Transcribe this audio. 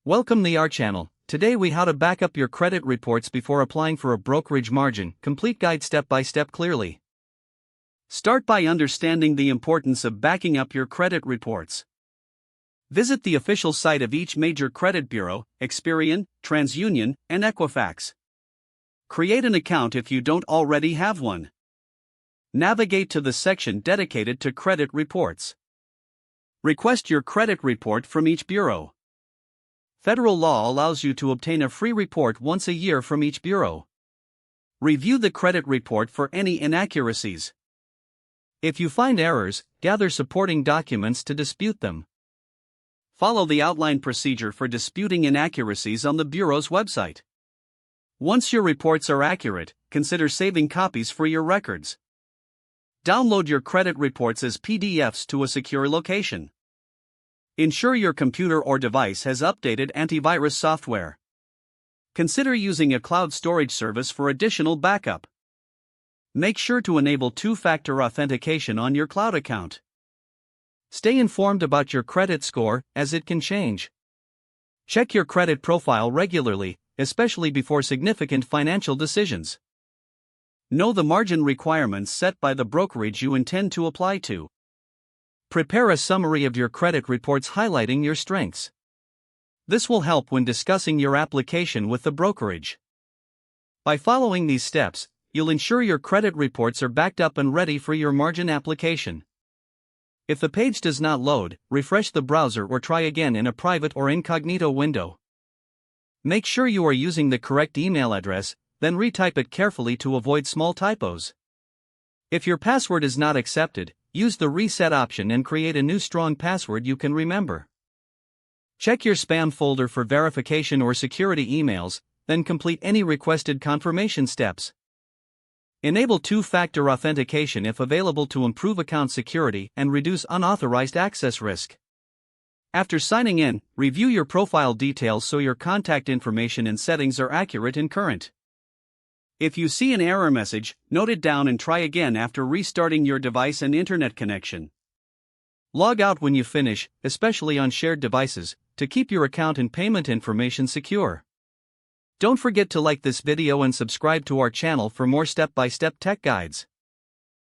Welcome to our channel. Today we how to back up your credit reports before applying for a brokerage margin. Complete guide step by step clearly. Start by understanding the importance of backing up your credit reports. Visit the official site of each major credit bureau, Experian, TransUnion, and Equifax. Create an account if you don't already have one. Navigate to the section dedicated to credit reports. Request your credit report from each bureau. Federal law allows you to obtain a free report once a year from each bureau. Review the credit report for any inaccuracies. If you find errors, gather supporting documents to dispute them. Follow the outline procedure for disputing inaccuracies on the bureau's website. Once your reports are accurate, consider saving copies for your records. Download your credit reports as PDFs to a secure location. Ensure your computer or device has updated antivirus software. Consider using a cloud storage service for additional backup. Make sure to enable two-factor authentication on your cloud account. Stay informed about your credit score, as it can change. Check your credit profile regularly, especially before significant financial decisions. Know the margin requirements set by the brokerage you intend to apply to. Prepare a summary of your credit reports highlighting your strengths. This will help when discussing your application with the brokerage. By following these steps, you'll ensure your credit reports are backed up and ready for your margin application. If the page does not load, refresh the browser or try again in a private or incognito window. Make sure you are using the correct email address, then retype it carefully to avoid small typos. If your password is not accepted, use the reset option and create a new strong password you can remember. Check your spam folder for verification or security emails, then complete any requested confirmation steps. Enable two-factor authentication if available to improve account security and reduce unauthorized access risk. After signing in, review your profile details so your contact information and settings are accurate and current. If you see an error message, note it down and try again after restarting your device and internet connection. Log out when you finish, especially on shared devices, to keep your account and payment information secure. Don't forget to like this video and subscribe to our channel for more step-by-step tech guides.